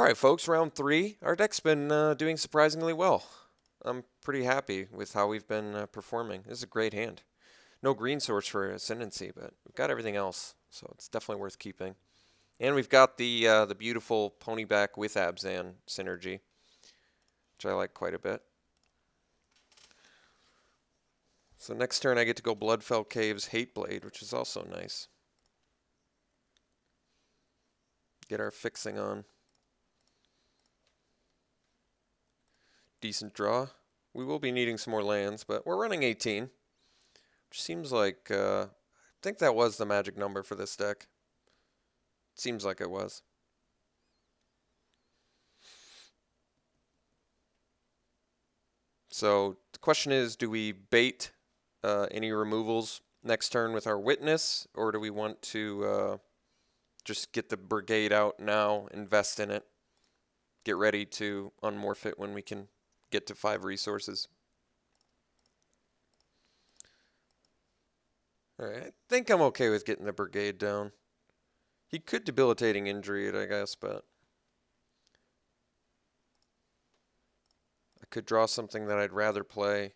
Alright folks, round 3. Our deck's been doing surprisingly well. I'm pretty happy with how we've been performing. This is a great hand. No green source for Ascendancy, but we've got everything else, so it's definitely worth keeping. And we've got the beautiful Ponyback with Abzan synergy, which I like quite a bit. So next turn I get to go Bloodfell Caves Hateblade, which is also nice. Get our fixing on. Decent draw. We will be needing some more lands, but we're running 18, which seems like, I think that was the magic number for this deck. Seems like it was. So the question is, do we bait any removals next turn with our Witness, or do we want to just get the Brigade out now, invest in it, get ready to unmorph it when we can get to 5 resources? Alright, I think I'm okay with getting the Brigade down. He could Debilitating Injury it, I guess, but I could draw something that I'd rather play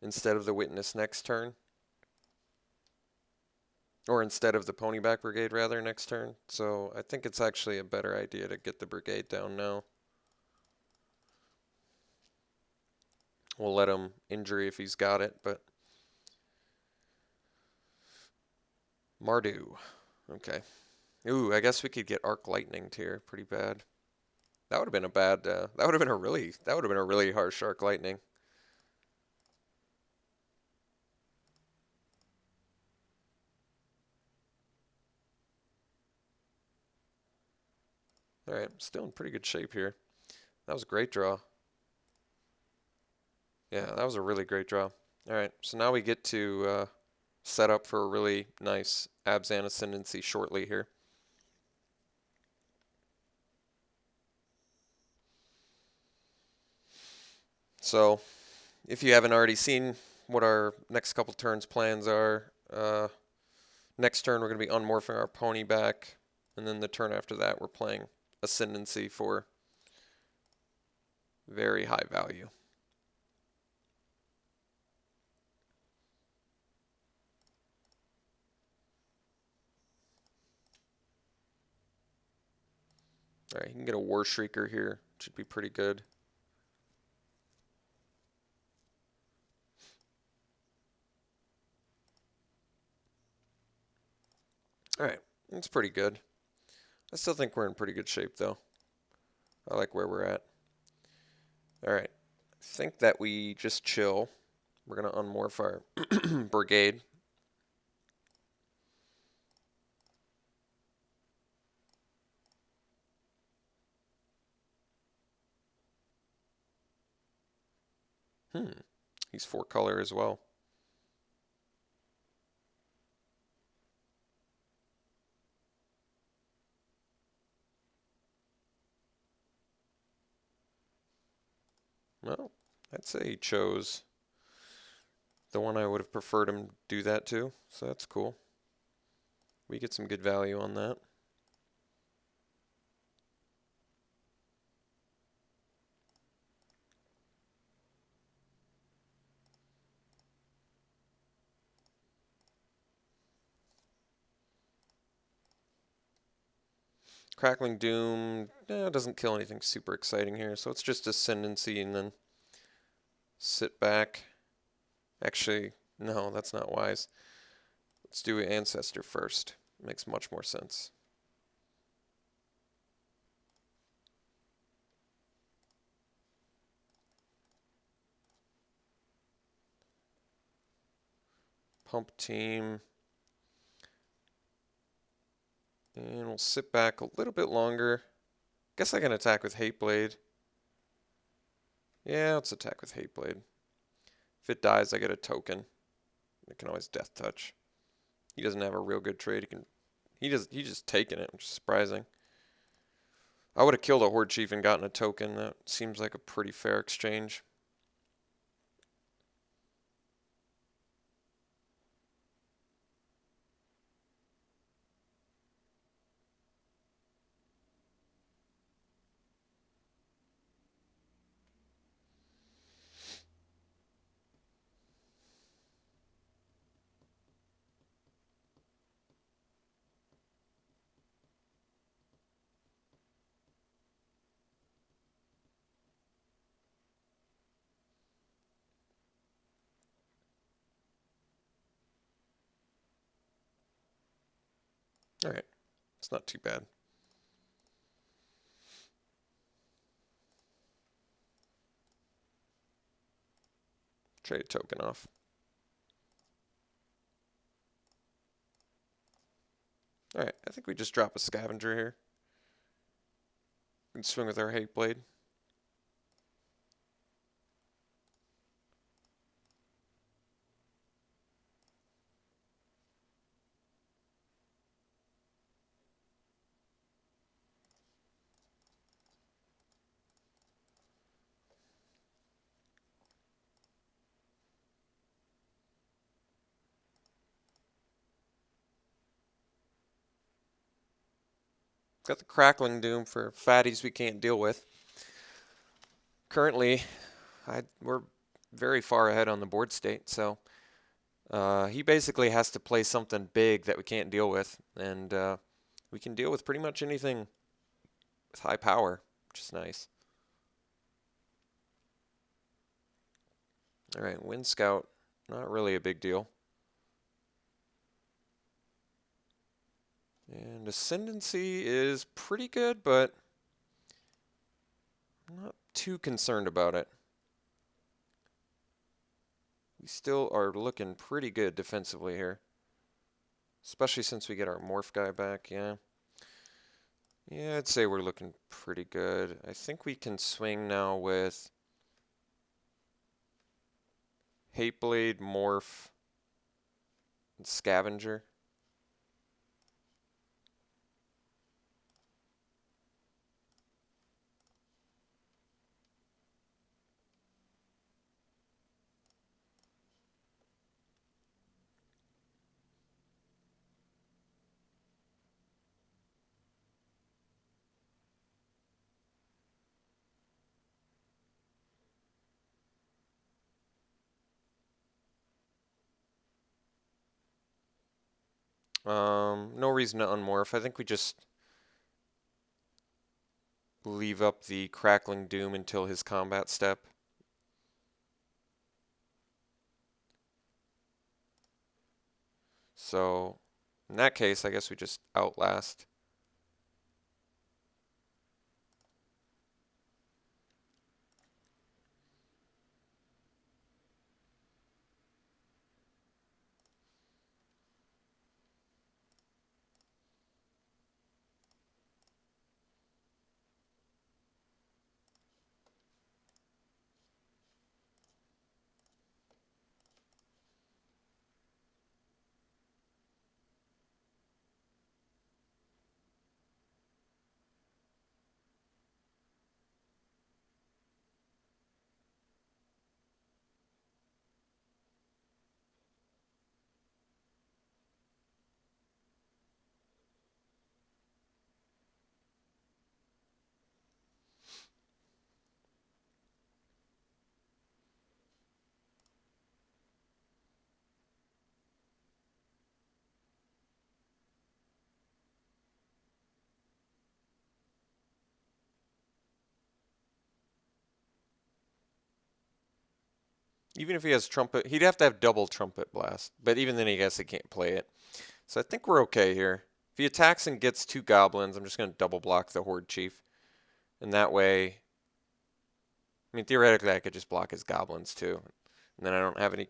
instead of the Witness next turn. Or instead of the Ponyback Brigade, rather, next turn. So I think it's actually a better idea to get the Brigade down now. We'll let him injury if he's got it, but Mardu. Okay. Ooh, I guess we could get Arc Lightning here. Pretty bad. That would have been a bad. That would have been a really harsh Arc Lightning. All right, still in pretty good shape here. That was a great draw. Yeah, that was a really great draw. All right, so now we get to set up for a really nice Abzan Ascendancy shortly here. So, if you haven't already seen what our next couple turns plans are, next turn we're going to be unmorphing our pony back, and then the turn after that we're playing Ascendancy for very high value. Alright, you can get a War Shrieker here, which should be pretty good. Alright, that's pretty good. I still think we're in pretty good shape though. I like where we're at. Alright, I think that we just chill. We're going to unmorph our Brigade. He's 4 color as well. Well, I'd say he chose the one I would have preferred him do that to, so that's cool. We get some good value on that. Crackling Doom doesn't kill anything super exciting here, so it's just Ascendancy and then sit back. Actually, no, that's not wise. Let's do Ancestor first. Makes much more sense. Pump Team. And we'll sit back a little bit longer. Guess I can attack with Hateblade. Yeah, let's attack with Hateblade. If it dies, I get a token. I can always Death Touch. He doesn't have a real good trade. He's just taking it, which is surprising. I would have killed a Horde Chief and gotten a token. That seems like a pretty fair exchange. Alright, it's not too bad. Trade a token off. Alright, I think we just drop a scavenger here. We can swing with our hate blade. Got the Crackling Doom for fatties we can't deal with. Currently, we're very far ahead on the board state, so he basically has to play something big that we can't deal with, and we can deal with pretty much anything with high power, which is nice. Alright, Wind Scout, not really a big deal. And Ascendancy is pretty good, but I'm not too concerned about it. We still are looking pretty good defensively here. Especially since we get our Morph guy back, yeah. Yeah, I'd say we're looking pretty good. I think we can swing now with Hate Blade, Morph, and Scavenger. No reason to unmorph. I think we just leave up the Crackling Doom until his combat step. So, in that case, I guess we just Outlast. Even if he has Trumpet, he'd have to have double Trumpet Blast. But even then, I guess he can't play it. So I think we're okay here. If he attacks and gets 2 goblins, I'm just going to double block the Horde Chief. And that way, I mean, theoretically, I could just block his goblins too. And then I don't have any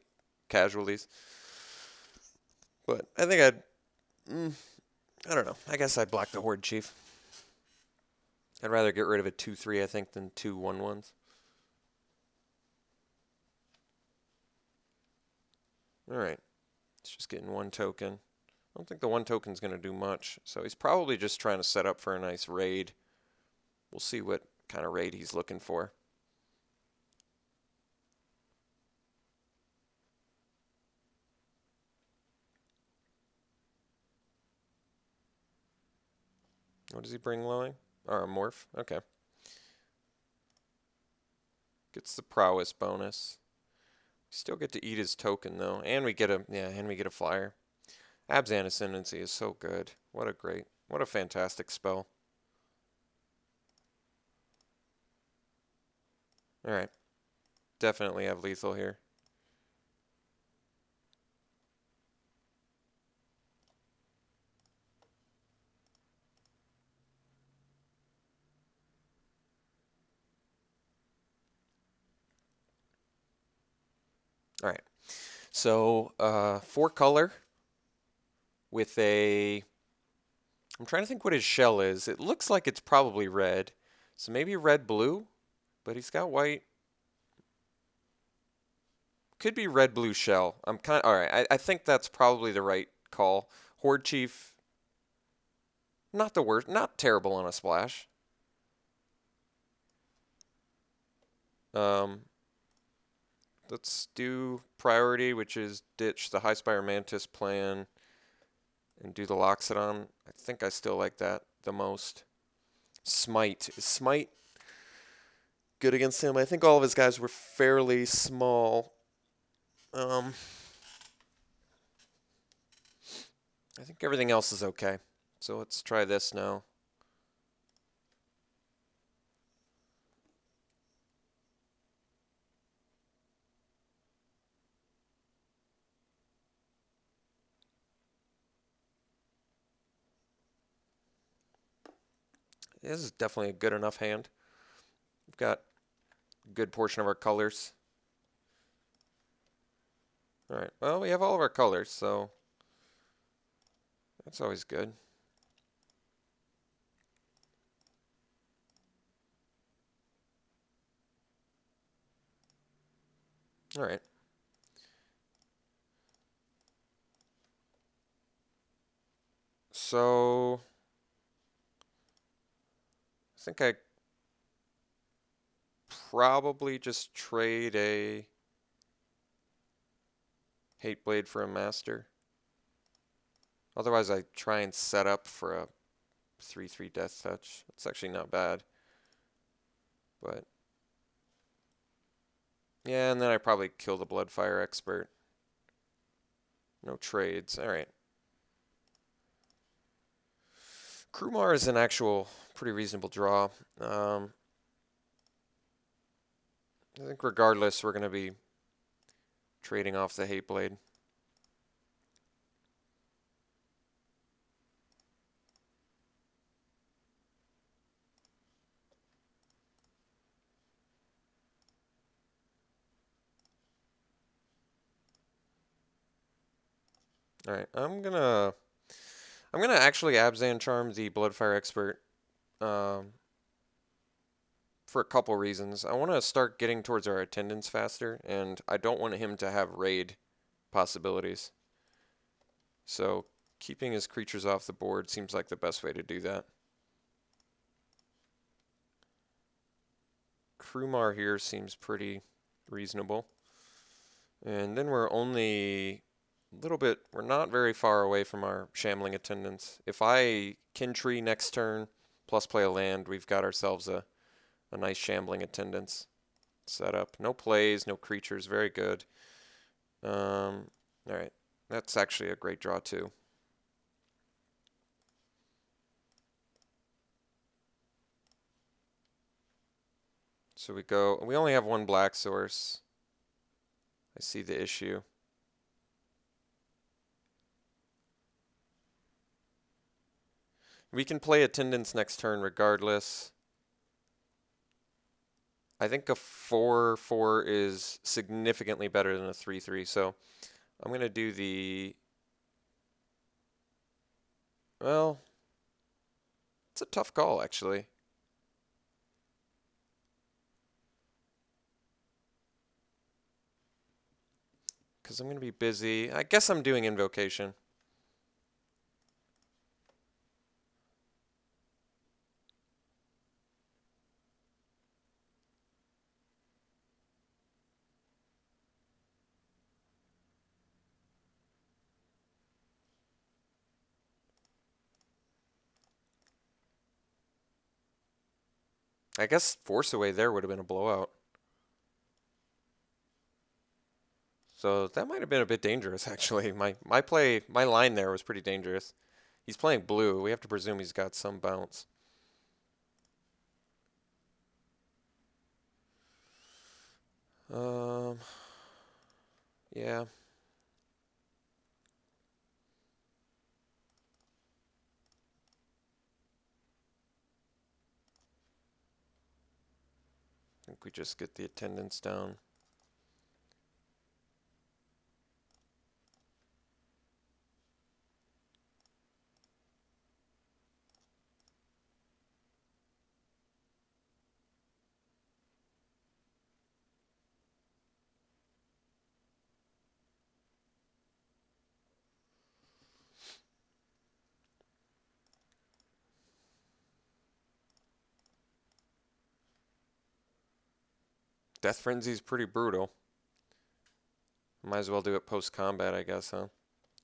casualties. But I think I don't know. I guess I'd block the Horde Chief. I'd rather get rid of a 2/3, I think, than 2 1/1s. Alright. It's just getting 1 token. I don't think the 1 token's going to do much. So he's probably just trying to set up for a nice raid. We'll see what kind of raid he's looking for. What does he bring lowing? Or a morph? Okay. Gets the prowess bonus. Still get to eat his token though, and we get a flyer. Abzan Ascendancy is so good. What a fantastic spell. All right, definitely have lethal here. All right. So 4 color with a. I'm trying to think what his shell is. It looks like it's probably red. So maybe red blue, but he's got white. Could be red blue shell. I'm kind of all right. I think that's probably the right call. Horde Chief, not the worst, not terrible on a splash. Um, let's do priority, which is ditch the High Spire Mantis plan and do the Loxodon. I think I still like that the most. Smite. Is Smite good against him? I think all of his guys were fairly small. Um, I think everything else is okay. So let's try this now. This is definitely a good enough hand. We've got a good portion of our colors. All right. Well, we have all of our colors, so that's always good. All right. So I think I probably just trade a Hate Blade for a Master. Otherwise, I try and set up for a 3/3 Death Touch. It's actually not bad. But yeah, and then I probably kill the Bloodfire Expert. No trades. All right. Krumar is an actual pretty reasonable draw. I think regardless, we're going to be trading off the Hate Blade. All right, I'm gonna actually Abzan Charm the Bloodfire Expert um, for a couple reasons. I want to start getting towards our attendance faster, and I don't want him to have raid possibilities. So keeping his creatures off the board seems like the best way to do that. Krumar here seems pretty reasonable. And then we're only a little bit, we're not very far away from our shambling attendants. If I kin tree next turn plus play a land, we've got ourselves a nice shambling attendance set up. No plays, no creatures, very good. All right, that's actually a great draw too. So we only have one black source. I see the issue. We can play attendance next turn regardless. I think a 4/4 is significantly better than a 3/3, so I'm going to do the, well, it's a tough call actually. Because I'm going to be busy. I guess I'm doing Invocation. I guess Force Away there would have been a blowout. So that might have been a bit dangerous actually. My line there was pretty dangerous. He's playing blue. We have to presume he's got some bounce. Um, yeah. I think we just get the attendance down. Death Frenzy's pretty brutal. Might as well do it post-combat, I guess, huh?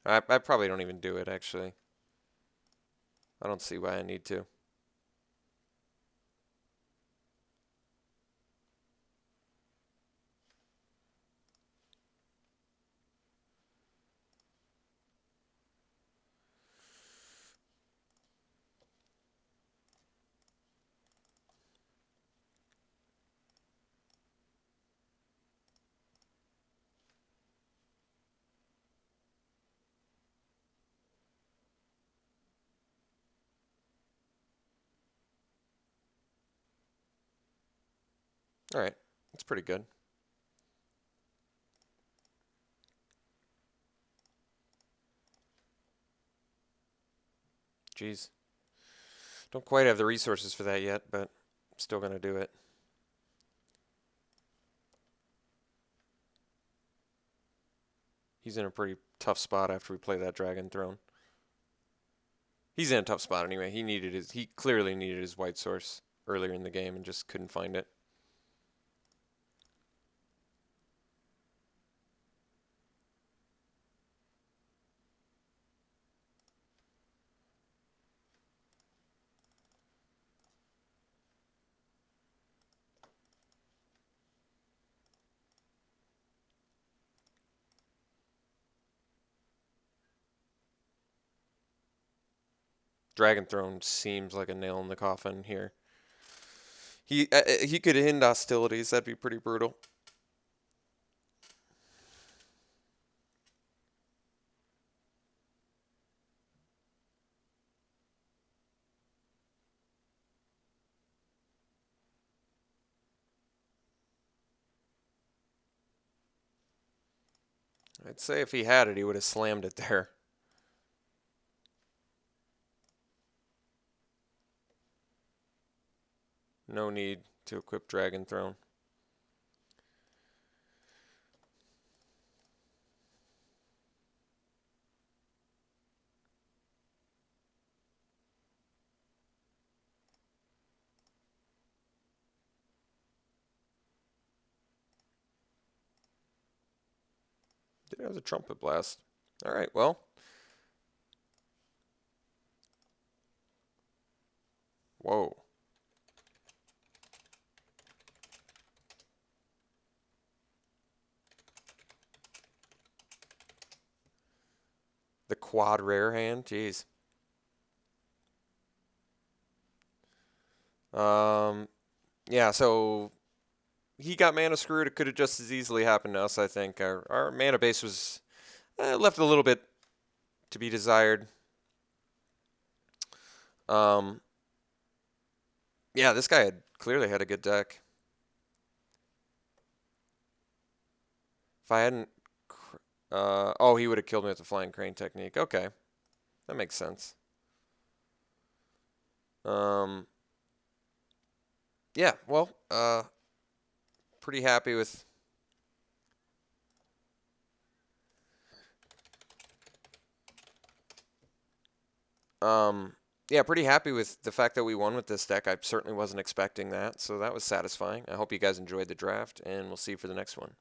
I probably don't even do it, actually. I don't see why I need to. Alright, that's pretty good. Jeez. Don't quite have the resources for that yet, but I'm still going to do it. He's in a pretty tough spot after we play that Dragon Throne. He's in a tough spot anyway. He clearly needed his white source earlier in the game and just couldn't find it. Dragon Throne seems like a nail in the coffin here. He could end hostilities. That'd be pretty brutal. I'd say if he had it, he would have slammed it there. No need to equip Dragon Throne. Did it have a trumpet blast? All right, well. Whoa. The quad rare hand, jeez. Yeah, so he got mana screwed. It could have just as easily happened to us, I think. Our mana base was left a little bit to be desired. Yeah, this guy clearly had a good deck. If I hadn't... oh, he would have killed me with the Flying Crane technique. Okay. That makes sense. Yeah, well, pretty happy with... yeah, pretty happy with the fact that we won with this deck. I certainly wasn't expecting that, so that was satisfying. I hope you guys enjoyed the draft, and we'll see you for the next one.